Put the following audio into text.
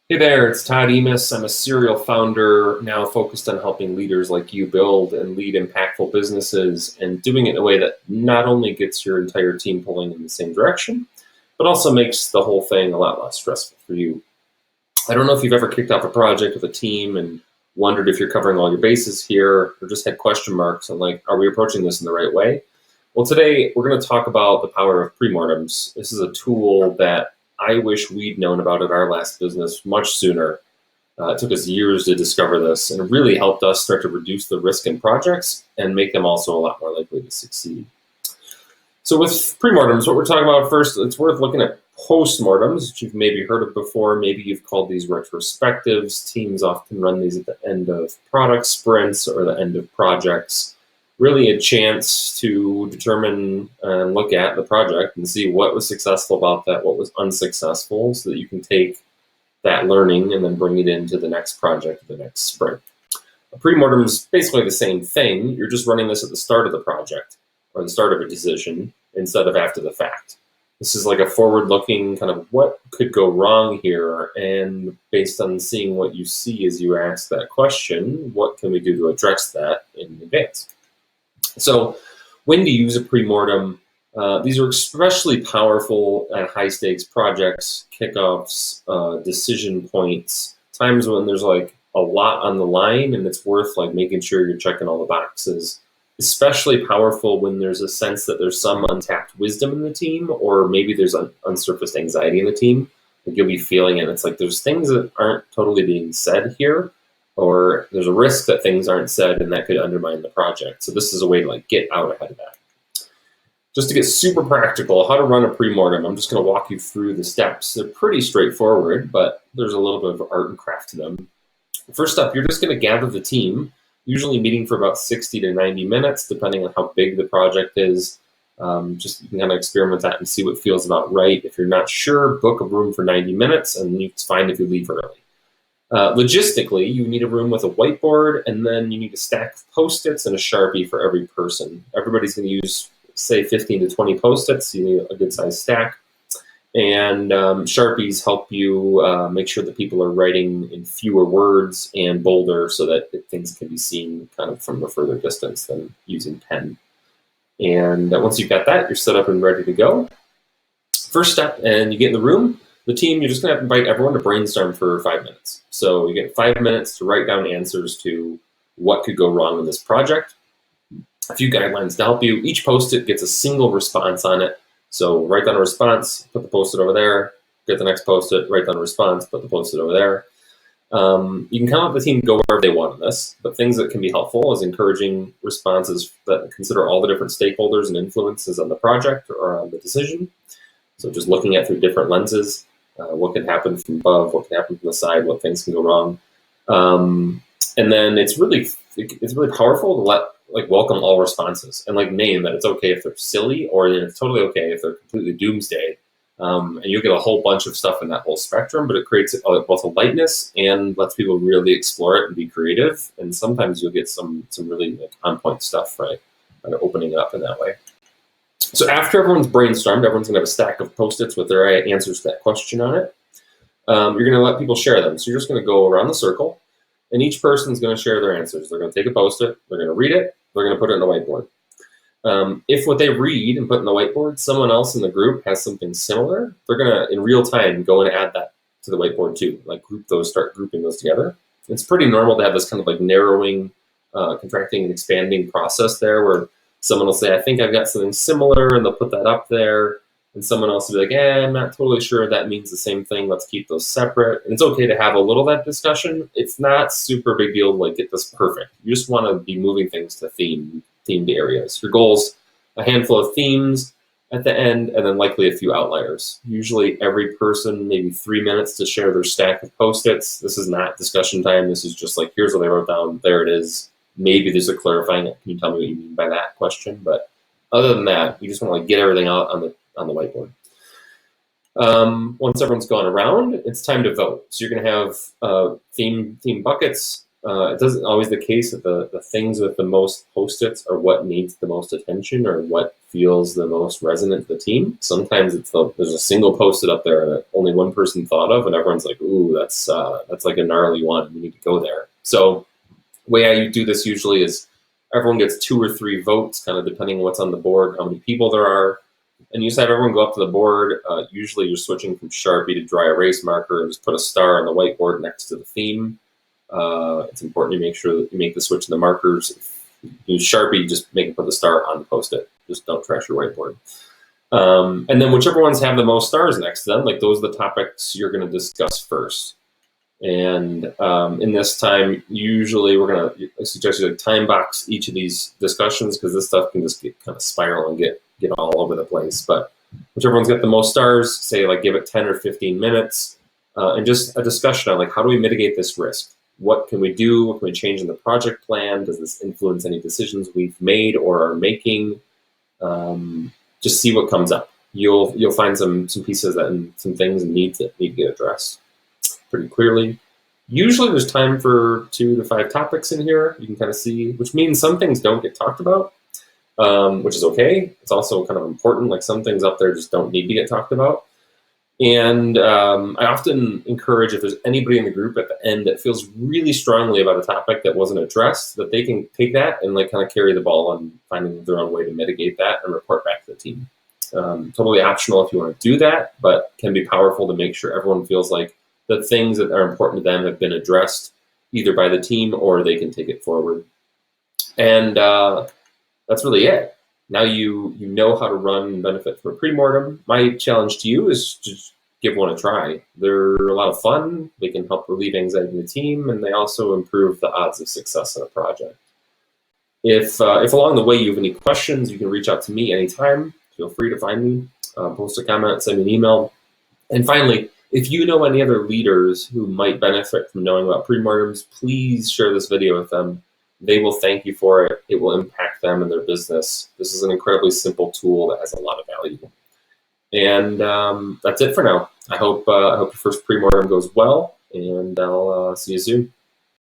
Hey there, it's Todd Emis. I'm a serial founder now focused on helping leaders like you build and lead impactful businesses and doing it in a way that not only gets your entire team pulling in the same direction, but also makes the whole thing a lot less stressful for you. I don't know if you've ever kicked off a project with a team and wondered if you're covering all your bases here or just had question marks on like, are we approaching this in the right way? Well, today we're going to talk about the power of Premortems. This is a tool that I wish we'd known about at our last business much sooner. It took us years to discover this, and it really helped us start to reduce the risk in projects and make them also a lot more likely to succeed. So with Premortems, what we're talking about first, it's worth looking at postmortems, which you've maybe heard of before. Maybe you've called these retrospectives. Teams often run these at the end of product sprints or the end of projects. Really a chance to determine and look at the project and see what was successful about that, what was unsuccessful, so that you can take that learning and then bring it into the next project, the next sprint. A pre-mortem is basically the same thing. You're just running this at the start of the project or the start of a decision instead of after the fact. This is like a forward-looking kind of what could go wrong here, and based on seeing what you see as you ask that question, what can we do to address that in advance? So when to use a pre-mortem, these are especially powerful at high-stakes projects, kickoffs, decision points, times when there's like a lot on the line and it's worth like making sure you're checking all the boxes. Especially powerful when there's a sense that there's some untapped wisdom in the team, or maybe there's an unsurfaced anxiety in the team. Like you'll be feeling it. It's like there's things that aren't totally being said here, or there's a risk that things aren't said and that could undermine the project. So this is a way to like get out ahead of that. Just to get super practical, how to run a pre-mortem, I'm just going to walk you through the steps. They're pretty straightforward, but there's a little bit of art and craft to them. First up, you're just going to gather the team, usually meeting for about 60 to 90 minutes, depending on how big the project is. Just you can kind of experiment that and see what feels about right. If you're not sure, book a room for 90 minutes, and it's fine if you leave early. Logistically, you need a room with a whiteboard, and then you need a stack of Post-its and a Sharpie for every person. Everybody's going to use, say, 15 to 20 Post-its. You need a good-sized stack. And Sharpies help you make sure that people are writing in fewer words and bolder so that things can be seen kind of from a further distance than using pen. And once you've got that, you're set up and ready to go. First step, and you get in the room. The team, you're just going to have to invite everyone to brainstorm for 5 minutes. So you get 5 minutes to write down answers to what could go wrong in this project. A few guidelines to help you. Each Post-it gets a single response on it. So write down a response, put the Post-it over there, get the next Post-it, write down a response, put the Post-it over there. You can count the team go wherever they want in this, but things that can be helpful is encouraging responses that consider all the different stakeholders and influences on the project or on the decision. So just looking at through different lenses, what can happen from above, what can happen from the side, what things can go wrong. And then it's really powerful to welcome all responses and like name that it's okay if they're silly, or it's totally okay if they're completely doomsday. And you'll get a whole bunch of stuff in that whole spectrum, but it creates both a lightness and lets people really explore it and be creative. And sometimes you'll get some really like on-point stuff, right? Kind of opening it up in that way. So after everyone's brainstormed, everyone's gonna have a stack of Post-its with their answers to that question on it. You're gonna let people share them. So you're just gonna go around the circle, and each person's gonna share their answers. They're gonna take a Post-it, they're gonna read it, they're gonna put it in the whiteboard. If what they read and put in the whiteboard, someone else in the group has something similar, they're gonna, in real time, go and add that to the whiteboard too, like start grouping those together. It's pretty normal to have this kind of like narrowing, contracting and expanding process there where someone will say, I think I've got something similar, and they'll put that up there. And someone else will be like, I'm not totally sure that means the same thing. Let's keep those separate. And it's okay to have a little of that discussion. It's not super big deal to like get this perfect. You just want to be moving things to themed areas. Your goal's a handful of themes at the end, and then likely a few outliers. Usually every person, maybe 3 minutes to share their stack of Post-its. This is not discussion time. This is just like, here's what I wrote down. There it is. Maybe there's a clarifying, can you tell me what you mean by that question? But other than that, you just want to like get everything out on the whiteboard. Once everyone's gone around, it's time to vote. So you're going to have theme buckets. It doesn't always the case that the things with the most Post-its are what needs the most attention or what feels the most resonant to the team. Sometimes there's a single post-it up there that only one person thought of, and everyone's like, "Ooh, that's like a gnarly one. We need to go there." So the way I do this usually is everyone gets 2 or 3 votes, kind of depending on what's on the board, how many people there are. And you just have everyone go up to the board. Usually you're switching from Sharpie to dry erase marker and just put a star on the whiteboard next to the theme. It's important to make sure that you make the switch in the markers. If you use Sharpie, just put the star on the post-it. Just don't trash your whiteboard. And then whichever ones have the most stars next to them, like those are the topics you're going to discuss first. And in this time, usually we're going to suggest you to time box each of these discussions, because this stuff can just get kind of spiral and get all over the place. But whichever one's got the most stars, say like give it 10 or 15 minutes, and just a discussion on like, how do we mitigate this risk? What can we do? What can we change in the project plan? Does this influence any decisions we've made or are making? Just see what comes up. You'll find some pieces and some things that need to get addressed pretty clearly. Usually there's time for 2 to 5 topics in here. You can kind of see, which means some things don't get talked about, which is okay. It's also kind of important, like some things up there just don't need to get talked about. And I often encourage, if there's anybody in the group at the end that feels really strongly about a topic that wasn't addressed, that they can take that and like kind of carry the ball on finding their own way to mitigate that and report back to the team. Totally optional if you want to do that, but can be powerful to make sure everyone feels like the things that are important to them have been addressed either by the team or they can take it forward. And that's really it. Now you know how to run and benefit from a Premortem. My challenge to you is just give one a try. They're a lot of fun. They can help relieve anxiety in the team, and they also improve the odds of success in a project. If along the way you have any questions, you can reach out to me anytime. Feel free to find me, post a comment, send me an email. And finally, if you know any other leaders who might benefit from knowing about Premortems, please share this video with them. They will thank you for it. It will impact them and their business. This is an incredibly simple tool that has a lot of value. And that's it for now. I hope your first Premortem goes well, and I'll see you soon.